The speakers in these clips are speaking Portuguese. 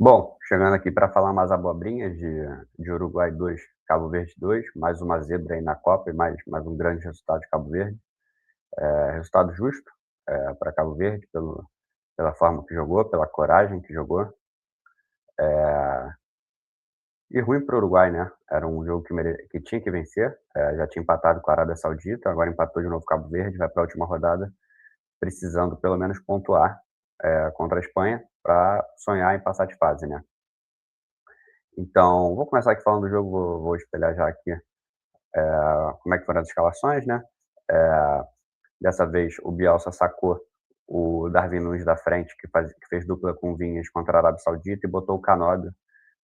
Bom, chegando aqui para falar umas abobrinhas de Uruguai 2, Cabo Verde 2, mais uma zebra aí na Copa e mais um grande resultado de Cabo Verde. Resultado justo para Cabo Verde, pela forma que jogou, pela coragem que jogou. E ruim para o Uruguai, né? Era um jogo que tinha que vencer. Já tinha empatado com a Arábia Saudita, agora empatou de novo com Cabo Verde, vai para a última rodada, precisando pelo menos pontuar contra a Espanha para sonhar em passar de fase, né? Então, vou começar aqui falando do jogo, vou espelhar já aqui como é que foram as escalações, né? Eh, Dessa vez o Bielsa sacou o Darwin Núñez da frente, que fez dupla com o Vinhas contra a Arábia Saudita, e botou o Canóbio,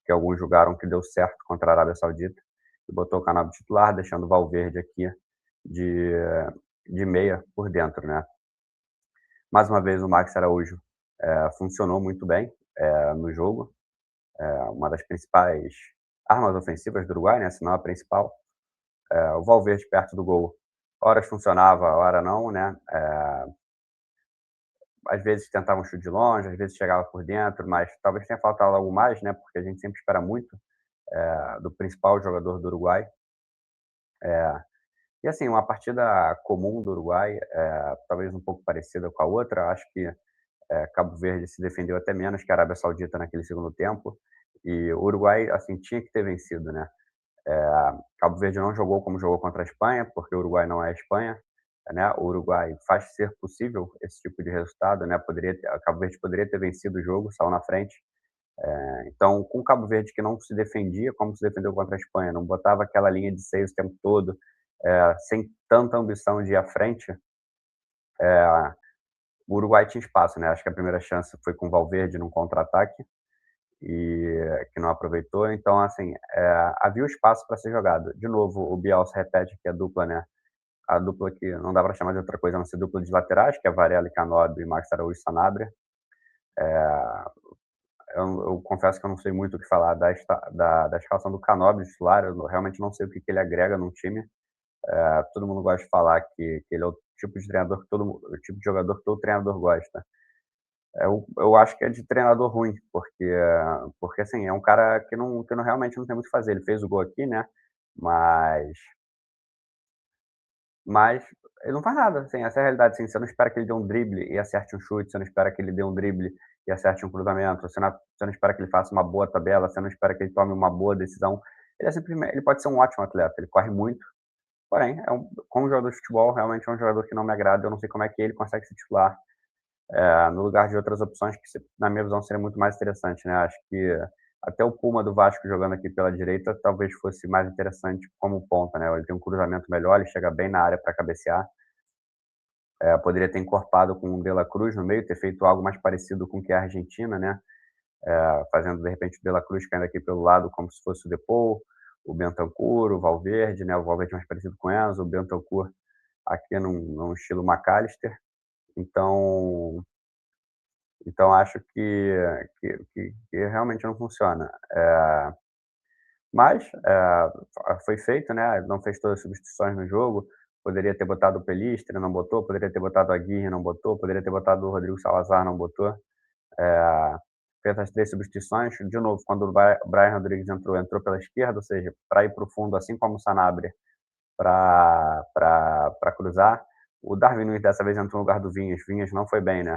que alguns julgaram que deu certo contra a Arábia Saudita, e botou o Canóbio titular, deixando o Valverde aqui de, de meia por dentro, né? Mais uma vez o Max Araújo funcionou muito bem no jogo, uma das principais armas ofensivas do Uruguai, né? Se não a principal. O Valverde perto do gol, horas funcionava, hora não, né? Às vezes tentava um chute de longe, às vezes chegava por dentro, mas talvez tenha faltado algo mais, né? Porque a gente sempre espera muito do principal jogador do Uruguai. E assim, uma partida comum do Uruguai, talvez um pouco parecida com a outra. Acho que Cabo Verde se defendeu até menos que a Arábia Saudita naquele segundo tempo. E o Uruguai, assim, tinha que ter vencido, né? Cabo Verde não jogou como jogou contra a Espanha, porque o Uruguai não é a Espanha, né? O Uruguai faz ser possível esse tipo de resultado, né? Cabo Verde poderia ter vencido o jogo, saiu na frente. Então, com o Cabo Verde que não se defendia como se defendeu contra a Espanha, não botava aquela linha de 6 o tempo todo, sem tanta ambição de ir à frente, o Uruguai tinha espaço, né? Acho que a primeira chance foi com o Valverde num contra-ataque, e que não aproveitou. Então, assim, havia o espaço para ser jogado. De novo, o Bielsa repete que a dupla, né? A dupla que não dá para chamar de outra coisa a não ser dupla de laterais, que é Varela e Canóbio e Max Araújo e Sanabria. Eu confesso que eu não sei muito o que falar da escalação do Canóbio titular. Eu realmente não sei o que ele agrega num time. Todo mundo gosta de falar que ele é o tipo de treinador o tipo de jogador que todo treinador gosta. Eu acho que é de treinador ruim, porque assim, é um cara que não realmente não tem muito o que fazer. Ele fez o gol aqui, né? Mas Mas ele não faz nada, assim, essa é a realidade, assim, você não espera que ele dê um drible e acerte um chute, você não espera que ele dê um drible e acerte um cruzamento, você não espera que ele faça uma boa tabela, você não espera que ele tome uma boa decisão. Ele pode ser um ótimo atleta, ele corre muito, porém, como jogador de futebol, realmente é um jogador que não me agrada, eu não sei como é que ele consegue se titular, no lugar de outras opções que, na minha visão, seria muito mais interessante, né? Acho que até o Puma do Vasco jogando aqui pela direita talvez fosse mais interessante como ponta, né? Ele tem um cruzamento melhor, ele chega bem na área para cabecear. Poderia ter encorpado com o De La Cruz no meio, ter feito algo mais parecido com o que é a Argentina, né? Fazendo de repente o De La Cruz caindo aqui pelo lado como se fosse o Depou, o Bentancur, o Valverde, né? O Valverde mais parecido com o Enzo, o Bentancur aqui num estilo McAllister. Então, então acho que realmente não funciona. Mas foi feito, né? Não fez todas as substituições no jogo. Poderia ter botado o Pelistri, não botou. Poderia ter botado a Aguirre, não botou. Poderia ter botado o Rodrigo Salazar, não botou. É, Fez as três substituições. De novo, quando o Brian Rodrigues entrou pela esquerda, ou seja, para ir para o fundo, assim como o Sanabria, para cruzar. O Darwin Nunes dessa vez entrou no lugar do Vinhas. Vinhas não foi bem, né?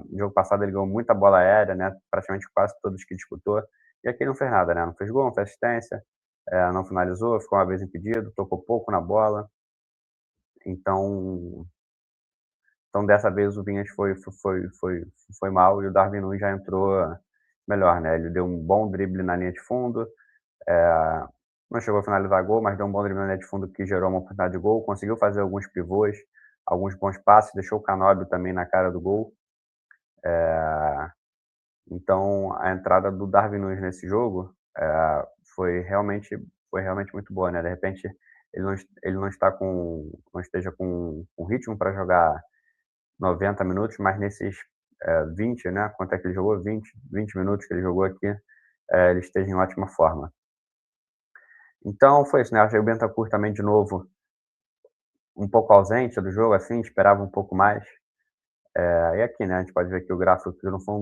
No jogo passado ele ganhou muita bola aérea, né? Praticamente quase todos que disputou. E aqui ele não fez nada, né? Não fez gol, não fez assistência, não finalizou, ficou uma vez impedido, tocou pouco na bola. Então, então dessa vez o Vinhas foi mal e o Darwin Nunes já entrou melhor, né? Ele deu um bom drible na linha de fundo, não chegou a finalizar gol, mas deu um bom drible na linha de fundo que gerou uma oportunidade de gol, conseguiu fazer alguns pivôs, alguns bons passes, deixou o Canóbio também na cara do gol. Então, a entrada do Darwin Núñez nesse jogo foi realmente, foi realmente muito boa, né? De repente, ele não está não esteja com ritmo para jogar 90 minutos, mas nesses 20, né? Quanto é que ele jogou? 20 minutos que ele jogou aqui, ele esteja em ótima forma. Então, foi isso, né? Achei o Bentancur também, de novo, um pouco ausente do jogo, assim, esperava um pouco mais. E aqui, né? A gente pode ver que o gráfico que não foi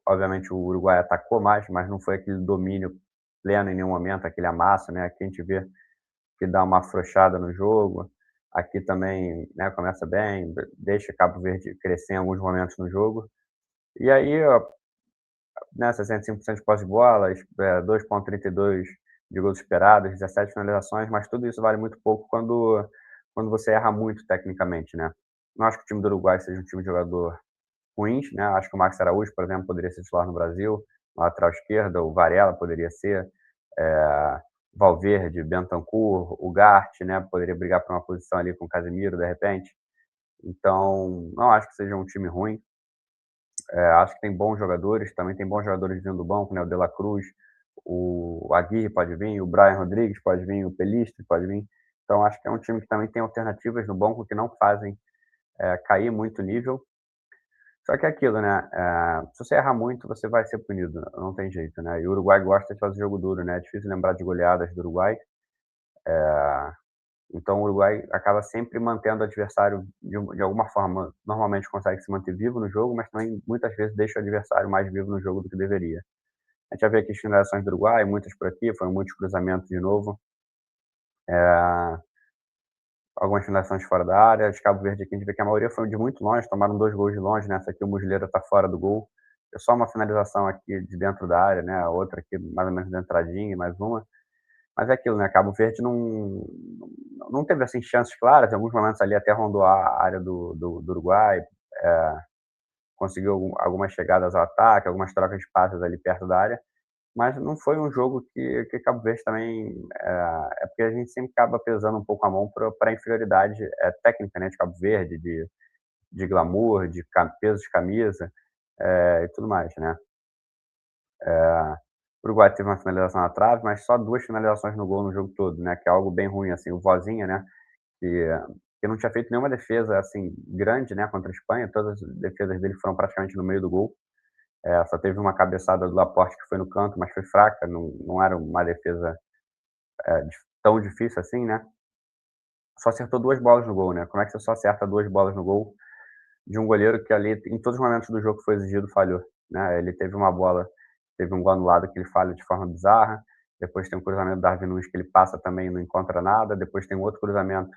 obviamente o Uruguai atacou mais, mas não foi aquele domínio pleno em nenhum momento, aquele amasso, né, aqui a gente vê que dá uma afrouxada no jogo, aqui também, né, começa bem, deixa Cabo Verde crescer em alguns momentos no jogo, e aí, ó, né, 65% de posse de bola, 2,32 de gols esperados, 17 finalizações, mas tudo isso vale muito pouco quando você erra muito tecnicamente, né. Não acho que o time do Uruguai seja um time de jogador ruins, né, acho que o Max Araújo, por exemplo, poderia ser titular no Brasil, na lateral esquerda, o Varela poderia ser, Valverde, Bentancur, Ugarte, né, poderia brigar por uma posição ali com o Casemiro, de repente. Então, não acho que seja um time ruim. Acho que tem bons jogadores, também tem bons jogadores vindo do banco, né, o De La Cruz, o Aguirre pode vir, o Brian Rodrigues pode vir, o Pelistri pode vir. Então, acho que é um time que também tem alternativas no banco que não fazem cair muito o nível. Só que é aquilo, né? Se você errar muito, você vai ser punido, não tem jeito, né? E o Uruguai gosta de fazer jogo duro, né? É difícil lembrar de goleadas do Uruguai. Então o Uruguai acaba sempre mantendo o adversário de alguma forma. Normalmente consegue se manter vivo no jogo, mas também muitas vezes deixa o adversário mais vivo no jogo do que deveria. A gente já vê aqui as finalizações do Uruguai, muitas por aqui, foram muitos cruzamentos de novo. É, algumas finalizações fora da área. De Cabo Verde aqui a gente vê que a maioria foi de muito longe, tomaram 2 gols de longe, né, essa aqui o Muslera está fora do gol. É só uma finalização aqui de dentro da área, né, a outra aqui mais ou menos da entradinha, mais uma. Mas é aquilo, né, Cabo Verde não teve, assim, chances claras, em alguns momentos ali até rondou a área do Uruguai, conseguiu algumas chegadas ao ataque, algumas trocas de passes ali perto da área, mas não foi um jogo que Cabo Verde também porque a gente sempre acaba pesando um pouco a mão para a inferioridade técnica, né, de Cabo Verde, de glamour, de peso de camisa e tudo mais, né. O Uruguai teve uma finalização na trave, mas só 2 finalizações no gol no jogo todo, né, que é algo bem ruim, assim. O Vozinha, né, que, que não tinha feito nenhuma defesa assim grande, né, contra a Espanha, todas as defesas dele foram praticamente no meio do gol. Só teve uma cabeçada do Laporte que foi no canto, mas foi fraca, não era uma defesa tão difícil assim, né? Só acertou 2 bolas no gol, né? Como é que você só acerta 2 bolas no gol de um goleiro que ali, em todos os momentos do jogo que foi exigido, falhou, né? Ele teve uma bola, teve um gol anulado que ele falha de forma bizarra, depois tem um cruzamento do Darwin Nunes que ele passa também e não encontra nada, depois tem um outro cruzamento,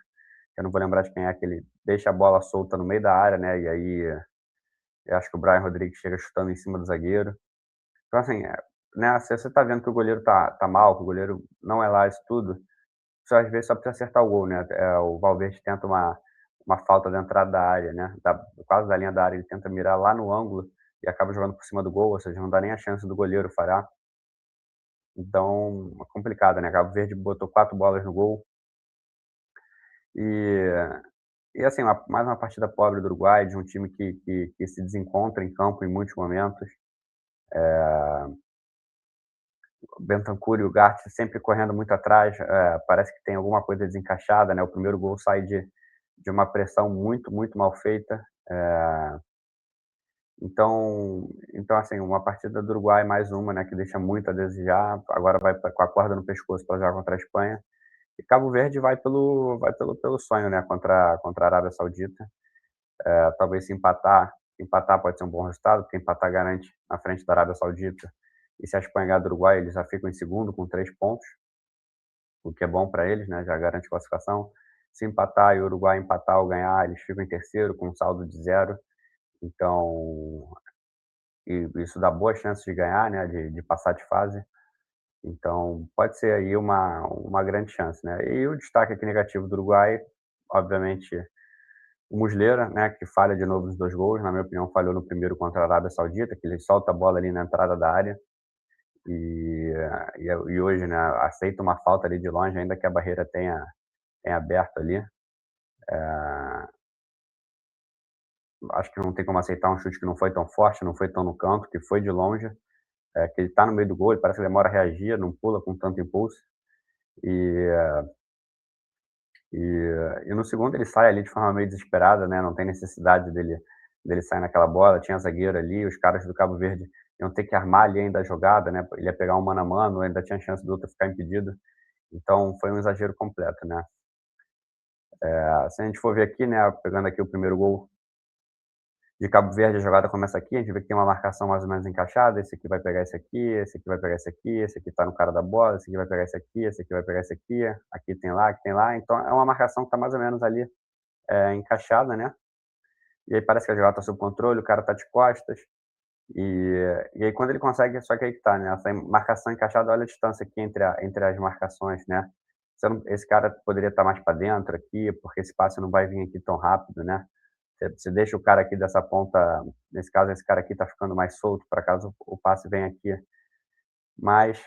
que eu não vou lembrar de quem é, que ele deixa a bola solta no meio da área, né? E aí eu acho que o Brian Rodrigues chega chutando em cima do zagueiro. Então, assim, né, se você tá vendo que o goleiro tá mal, que o goleiro não é lá isso tudo, você às vezes só precisa acertar o gol, né? O Valverde tenta uma falta da entrada da área, né? Quase da linha da área, ele tenta mirar lá no ângulo e acaba jogando por cima do gol, ou seja, não dá nem a chance do goleiro falhar. Então, é complicado, né? Cabo Verde botou 4 bolas no gol e, assim, mais uma partida pobre do Uruguai, de um time que se desencontra em campo em muitos momentos. O Bentancur e o Ugarte sempre correndo muito atrás, parece que tem alguma coisa desencaixada, né? O primeiro gol sai de uma pressão muito, muito mal feita. Então, assim, uma partida do Uruguai, mais uma, né, que deixa muito a desejar. Agora vai com a corda no pescoço para jogar contra a Espanha. E Cabo Verde vai pelo sonho, né, contra a Arábia Saudita. Talvez se empatar pode ser um bom resultado, porque empatar garante na frente da Arábia Saudita. E se a Espanha ganhar do Uruguai, eles já ficam em segundo com 3 pontos, o que é bom para eles, né, já garante classificação. Se empatar e o Uruguai empatar ou ganhar, eles ficam em terceiro com um saldo de 0. Então, isso dá boas chances de ganhar, né, de passar de fase. Então, pode ser aí uma grande chance, né. E o destaque aqui negativo do Uruguai, obviamente, o Muslera, né, que falha de novo nos 2 gols, na minha opinião falhou no primeiro contra a Arábia Saudita, que ele solta a bola ali na entrada da área e e hoje, né, aceita uma falta ali de longe, ainda que a barreira tenha aberto ali. Acho que não tem como aceitar um chute que não foi tão forte, não foi tão no canto, que foi de longe, que ele tá no meio do gol, ele parece que demora a reagir, não pula com tanto impulso. E e no segundo ele sai ali de forma meio desesperada, né, não tem necessidade dele sair naquela bola, tinha zagueiro ali, os caras do Cabo Verde iam ter que armar ali ainda a jogada, né, ele ia pegar um mano a mano, ainda tinha chance do outro ficar impedido, então foi um exagero completo, né. Se a gente for ver aqui, né, pegando aqui o primeiro gol De Cabo Verde a jogada começa aqui, a gente vê que tem uma marcação mais ou menos encaixada, esse aqui vai pegar esse aqui, esse aqui vai pegar esse aqui, esse aqui tá no cara da bola, esse aqui vai pegar esse aqui, esse aqui vai pegar esse aqui tem lá, então é uma marcação que tá mais ou menos ali, encaixada, né. E aí parece que a jogada tá sob controle, o cara tá de costas, e aí quando ele consegue só que aí que tá, né, essa marcação encaixada, olha a distância aqui entre as marcações, né. Você não esse cara poderia estar mais para dentro aqui, porque esse passe não vai vir aqui tão rápido, né. Você deixa o cara aqui dessa ponta, nesse caso esse cara aqui tá ficando mais solto para caso o passe venha aqui, mas,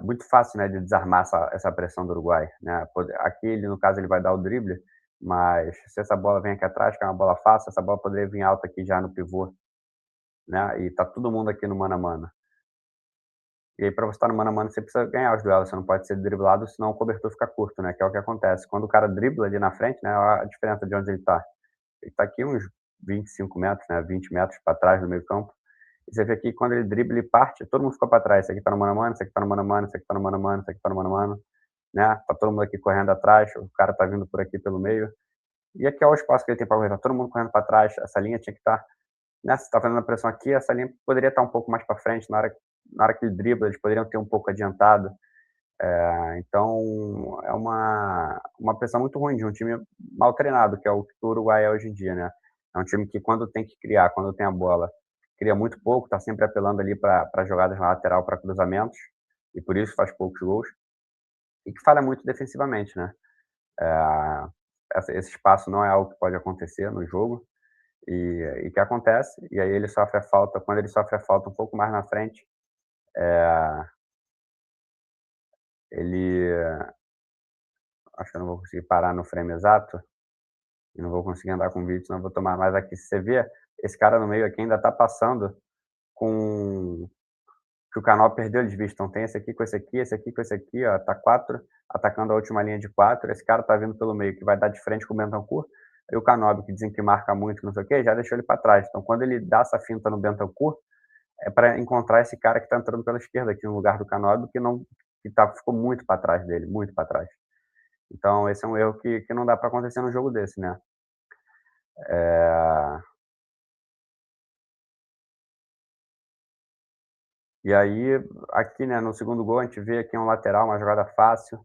muito fácil, né, de desarmar essa pressão do Uruguai, né. Aqui ele no caso ele vai dar o drible, mas se essa bola vem aqui atrás, que é uma bola fácil, essa bola poderia vir alta aqui já no pivô, né, e tá todo mundo aqui no mano a mano. E aí pra você estar no mano a mano você precisa ganhar os duelos, você não pode ser driblado, senão o cobertor fica curto, né, que é o que acontece. Quando o cara dribla ali na frente, né, olha a diferença de onde ele tá. Ele tá aqui uns 25 metros, né, 20 metros para trás do meio campo. E você vê aqui quando ele dribla, ele parte, todo mundo ficou para trás. Esse aqui tá no mano a mano, esse aqui tá no mano a mano, esse aqui tá no mano a mano, esse aqui tá no mano a mano, né. Tá todo mundo aqui correndo atrás, o cara tá vindo por aqui pelo meio. E aqui é o espaço que ele tem para correr, tá todo mundo correndo para trás, essa linha tinha que estar, né, você tá fazendo a pressão aqui, essa linha poderia estar um pouco mais para frente, na hora que ele dribla, eles poderiam ter um pouco adiantado. Então é uma pressão muito ruim de um time mal treinado, que é o que o Uruguai é hoje em dia, né. É um time que quando tem que criar, quando tem a bola, cria muito pouco, está sempre apelando ali para jogadas na lateral, para cruzamentos, e por isso faz poucos gols, e que falha muito defensivamente, né. Eh, esse espaço não é algo que pode acontecer no jogo, e que acontece, e aí ele sofre a falta, quando ele sofre a falta um pouco mais na frente, ele acho que eu não vou conseguir parar no frame exato, e não vou conseguir andar com o vídeo, senão eu vou tomar mais aqui. Se você vê, esse cara no meio aqui ainda tá passando com que o Canal perdeu ele de vista. Então tem esse aqui com esse aqui, esse aqui com esse aqui, ó, tá 4 atacando a última linha de 4, esse cara tá vindo pelo meio, que vai dar de frente com o Bentancur, e o Canóbio, que dizem que marca muito, que não sei o quê, já deixou ele para trás. Então quando ele dá essa finta no Bentancur, é para encontrar esse cara que tá entrando pela esquerda aqui no lugar do Canóbio, ficou muito para trás dele, muito para trás. Então esse é um erro que não dá para acontecer num jogo desse, né. Eh E aí, aqui, né, no segundo gol, a gente vê aqui um lateral, uma jogada fácil.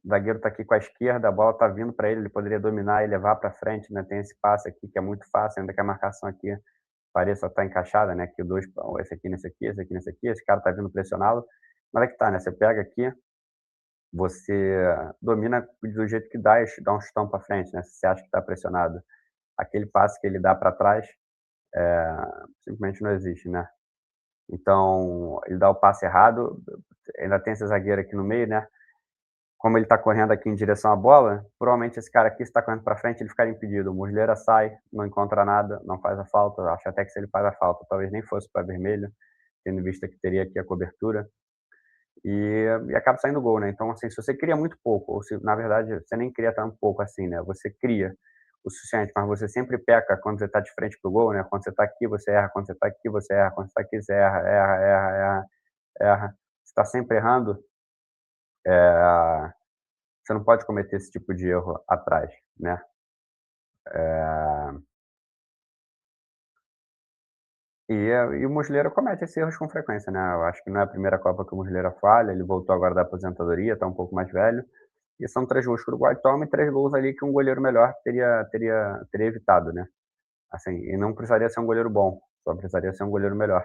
O zagueiro tá aqui com a esquerda, a bola tá vindo para ele poderia dominar e levar para frente, né? Tem esse passe aqui que é muito fácil, ainda que a marcação aqui pareça estar encaixada, né? Que o dois, esse aqui nesse aqui, esse aqui nesse aqui, esse cara tá vindo pressioná-lo. Mas é que tá, né? Você pega aqui, você domina do jeito que dá e dá um chutão para frente, né? Se você acha que tá pressionado. Aquele passe que ele dá para trás, simplesmente não existe, né? Então, ele dá o passe errado, ainda tem esse zagueiro aqui no meio, né? Como ele tá correndo aqui em direção à bola, provavelmente esse cara aqui, se tá correndo para frente, ele ficaria impedido. O Muslera sai, não encontra nada, não faz a falta. Acho até que se ele faz a falta, talvez nem fosse para vermelho, tendo vista que teria aqui a cobertura. E acaba saindo gol, né? Então, assim, se você cria muito pouco, ou se na verdade você nem cria tão pouco assim, né? Você cria o suficiente, mas você sempre peca quando você tá de frente pro gol, né? Quando você tá aqui, você erra, quando você tá aqui, você erra, quando você tá aqui, você erra, erra, erra, erra, erra. Você tá sempre errando, você não pode cometer esse tipo de erro atrás, né? Eh, e o Muslera comete esses erros com frequência, né? Eu acho que não é a primeira Copa que o Muslera falha, ele voltou agora da aposentadoria, tá um pouco mais velho. E são 3 gols que o Uruguai toma e 3 gols ali que um goleiro melhor teria evitado, né. Assim, e não precisaria ser um goleiro bom, só precisaria ser um goleiro melhor.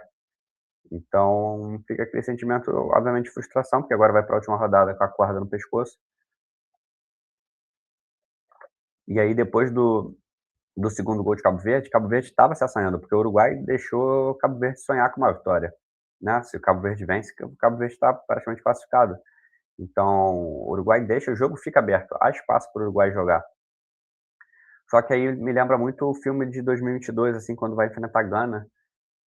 Então, fica aquele sentimento, obviamente, de frustração, porque agora vai para a última rodada com a corda no pescoço. E aí depois do segundo gol de Cabo Verde estava se assanhando, porque o Uruguai deixou o Cabo Verde sonhar com uma vitória, né. Se o Cabo Verde vence, o Cabo Verde está praticamente classificado. Então, o Uruguai deixa, o jogo fica aberto, há espaço para o Uruguai jogar. Só que aí me lembra muito o filme de 2022, assim, quando vai enfrentar a Gana,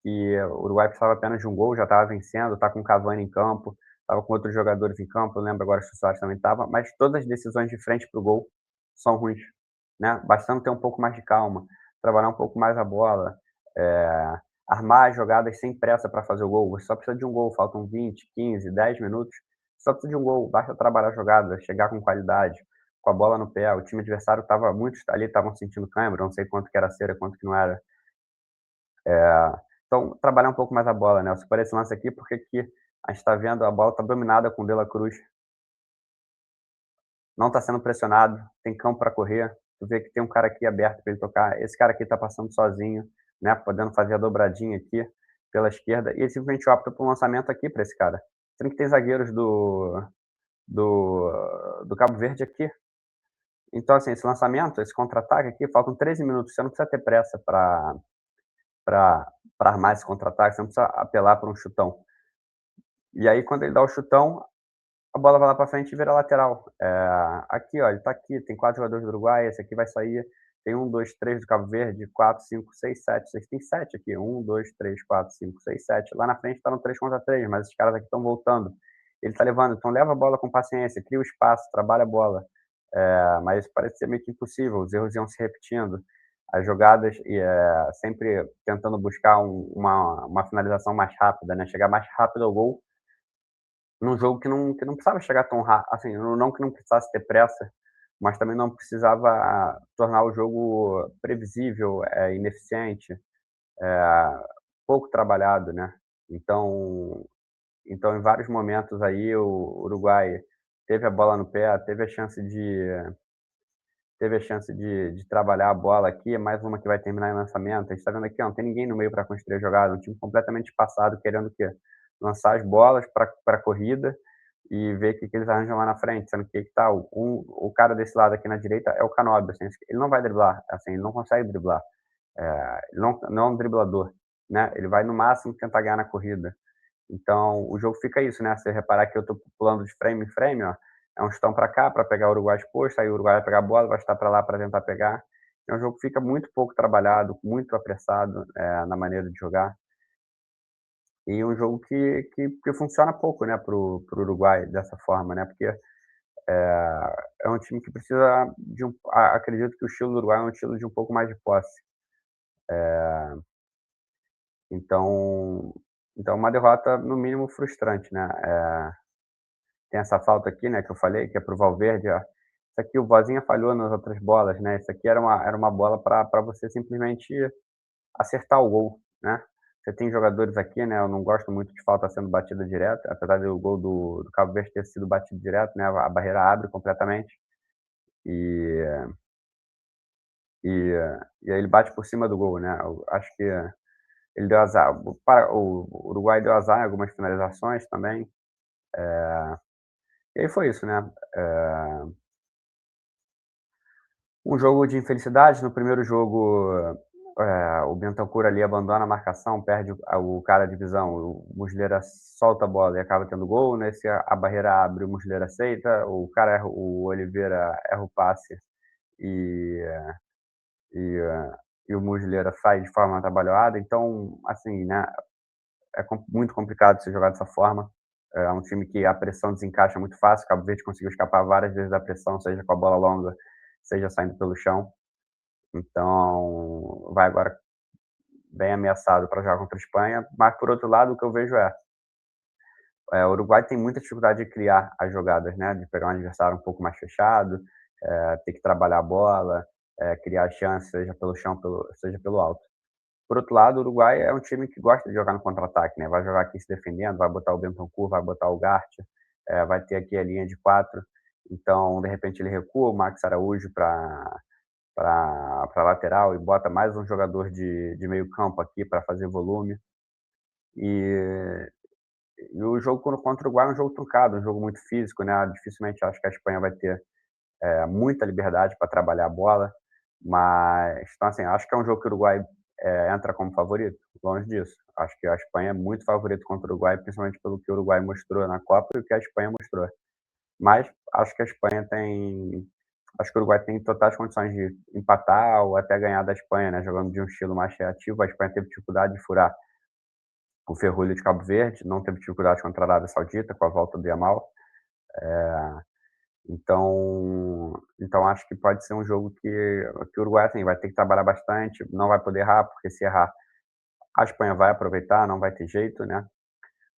que o Uruguai precisava apenas de um gol, já estava vencendo, tá com o Cavani em campo, estava com outros jogadores em campo, eu lembro agora se o Suárez também estava, mas todas as decisões de frente para o gol são ruins, né, bastando ter um pouco mais de calma, trabalhar um pouco mais a bola, armar as jogadas sem pressa para fazer o gol, você só precisa de um gol, faltam 20, 15, 10 minutos, só precisa de um gol, basta trabalhar a jogada, chegar com qualidade. com a bola no pé, o time adversário estava muitos ali estavam sentindo cãibra, não sei quanto que era cera, quanto que não era. Então, trabalhar um pouco mais a bola, né. Eu separei esse lance aqui, porque aqui a gente está vendo a bola tá dominada com o De La Cruz, não está sendo pressionado, tem campo para correr, tu vê que tem um cara aqui aberto para ele tocar, esse cara aqui está passando sozinho, né, podendo fazer a dobradinha aqui pela esquerda, e ele simplesmente opta por um lançamento aqui para esse cara. Sendo que tem zagueiros do Cabo Verde aqui. Então, assim, esse lançamento, esse contra-ataque aqui, faltam 13 minutos, você não precisa ter pressa para armar esse contra-ataque, você não precisa apelar para um chutão. E aí, quando ele dá o chutão, a bola vai lá para frente e vira lateral. Aqui, ó, ele tá aqui, tem 4 jogadores do Uruguai, esse aqui vai sair, tem 1, 2, 3 do Cabo Verde, 4, 5, 6, 7, vocês têm 7 aqui, 1, 2, 3, 4, 5, 6, 7. Lá na frente tá no 3 contra 3, mas esses caras aqui estão voltando. Ele tá levando, então leva a bola com paciência, cria o espaço, trabalha a bola. Mas parece ser meio que impossível, os erros iam se repetindo. As jogadas, sempre tentando buscar uma finalização mais rápida, né? Chegar mais rápido ao gol, num jogo que não precisava chegar tão rápido, assim, não que não precisasse ter pressa, mas também não precisava tornar o jogo previsível, ineficiente, pouco trabalhado, né. Então então em vários momentos aí o Uruguai teve a bola no pé, teve a chance de trabalhar a bola aqui, é mais uma que vai terminar em lançamento. A gente tá vendo aqui, ó, não tem ninguém no meio para construir a jogada, um time completamente espaçado querendo o quê? Lançar as bolas para corrida e ver o que eles arranjam lá na frente, sendo que tá o cara desse lado aqui na direita é o Canóbio, assim, ele não vai driblar, assim, ele não consegue driblar, ele não é um driblador, né, ele vai no máximo tentar ganhar na corrida. Então, o jogo fica isso, né, você reparar que eu tô pulando de frame em frame, ó, é um chutão para cá, para pegar o Uruguai exposto, aí o Uruguai vai pegar a bola, vai chutar para lá para tentar pegar. É um jogo que fica muito pouco trabalhado, muito apressado, na maneira de jogar. E um jogo que funciona pouco, né, pro Uruguai dessa forma, né, porque é um time que precisa de acredito que o estilo do Uruguai é um estilo de um pouco mais de posse. Então então uma derrota no mínimo frustrante, né. Tem essa falta aqui, né, que eu falei, que é pro Valverde, ó. Isso aqui o Vozinha falhou nas outras bolas, né, isso aqui era uma bola para você simplesmente acertar o gol, né. Você tem jogadores aqui, né, eu não gosto muito de falta sendo batida direto, apesar do gol do Cabo Verde ter sido batido direto, né, a barreira abre completamente, e e aí ele bate por cima do gol, né. Eu acho que ele deu azar. O Uruguai deu azar em algumas finalizações também, e aí foi isso, né. Eh Um jogo de infelicidade, no primeiro jogo, o Bentancur ali abandona a marcação, perde o cara de visão, o Muslera solta a bola e acaba tendo gol, nesse a barreira abre, o Muslera aceita, o Oliveira erra o passe e e, e o Muslera sai de forma atabalhoada, então, assim, né, é muito complicado se jogar dessa forma. É um time que a pressão desencaixa muito fácil, o Cabo Verde conseguiu escapar várias vezes da pressão, seja com a bola longa, seja saindo pelo chão. Então, vai agora bem ameaçado para jogar contra a Espanha, mas por outro lado, o que eu vejo o Uruguai tem muita dificuldade de criar as jogadas, né, de pegar um adversário um pouco mais fechado, ter que trabalhar a bola, criar chances, seja pelo chão, seja pelo alto. Por outro lado, o Uruguai é um time que gosta de jogar no contra-ataque, né, vai jogar aqui se defendendo, vai botar o Bentancur, vai botar o Garcia, vai ter aqui a linha de 4, então, de repente, ele recua o Max Araújo para lateral e bota mais um jogador de meio campo aqui para fazer volume. E, e o jogo contra o Uruguai é um jogo truncado, um jogo muito físico, né? Dificilmente acho que a Espanha vai ter muita liberdade para trabalhar a bola, mas então, assim, acho que é um jogo que o Uruguai entra como favorito, longe disso. Acho que a Espanha é muito favorito contra o Uruguai, principalmente pelo que o Uruguai mostrou na Copa e o que a Espanha mostrou. Mas acho que a Espanha tem acho que o Uruguai tem totais condições de empatar ou até ganhar da Espanha, né, jogando de um estilo mais reativo. A Espanha teve dificuldade de furar o ferrolho de Cabo Verde, não teve dificuldade contra a Arábia Saudita, com a volta do Yamal. Então acho que pode ser um jogo que o Uruguai, assim, vai ter que trabalhar bastante, não vai poder errar, porque se errar, a Espanha vai aproveitar, não vai ter jeito, né.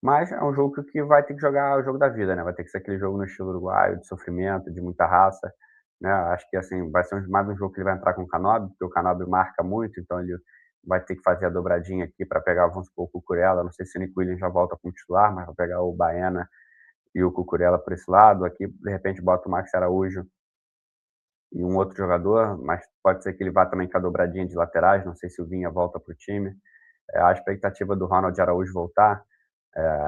Mas é um jogo que vai ter que jogar o jogo da vida, né, vai ter que ser aquele jogo no estilo uruguaio, de sofrimento, de muita raça. né, acho que, assim, vai ser mais um jogo que ele vai entrar com o Canóbio, porque o Canóbio marca muito, então ele vai ter que fazer a dobradinha aqui para pegar, vamos supor, o Cucurella, não sei se o Nico Williams já volta como titular, mas vai pegar o Baena e o Cucurella por esse lado, aqui de repente bota o Max Araújo e um outro jogador, mas pode ser que ele vá também com a dobradinha de laterais, não sei se o Vinha volta para o time. A expectativa do Ronald Araújo voltar,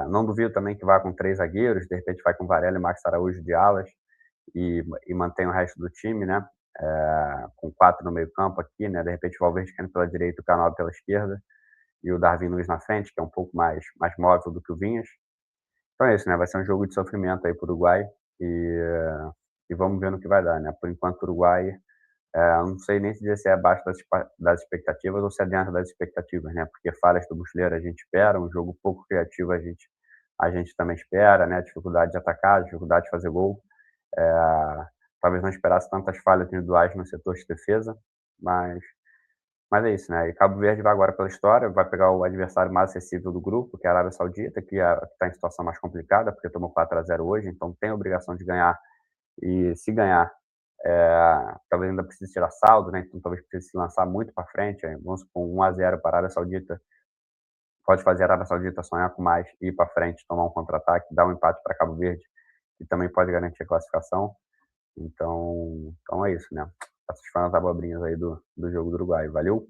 não duvido também que vá com 3 zagueiros, de repente vai com Varela e Max Araújo de alas e mantém o resto do time, né? Com 4 no meio campo aqui, né? De repente o Valverde caindo pela direita, o Canal pela esquerda e o Darwin Nunes na frente, que é um pouco mais móvel do que o Vinhas. Então é isso, né? Vai ser um jogo de sofrimento aí para o Uruguai e, e vamos ver no que vai dar, né? Por enquanto o Uruguai, não sei nem se dizer se é abaixo das expectativas ou se é dentro das expectativas, né? Porque falhas do Muslera a gente espera, um jogo pouco criativo a gente também espera, né? Dificuldade de atacar, dificuldade de fazer gol. É, talvez não esperasse tantas falhas individuais no setor de defesa, mas, mas é isso, né? E Cabo Verde vai agora pela história, vai pegar o adversário mais acessível do grupo, que é a Arábia Saudita, que está em situação mais complicada, porque tomou 4-0 hoje, então tem a obrigação de ganhar, e se ganhar, talvez ainda precise tirar saldo, né? Então talvez precise se lançar muito para frente, vamos supor, 1-0 para a Arábia Saudita, pode fazer a Arábia Saudita sonhar com mais, ir para frente, tomar um contra-ataque, dar um empate para Cabo Verde, que também pode garantir a classificação. Então é isso, né? Essas foram as abobrinhas aí do jogo do Uruguai. Valeu?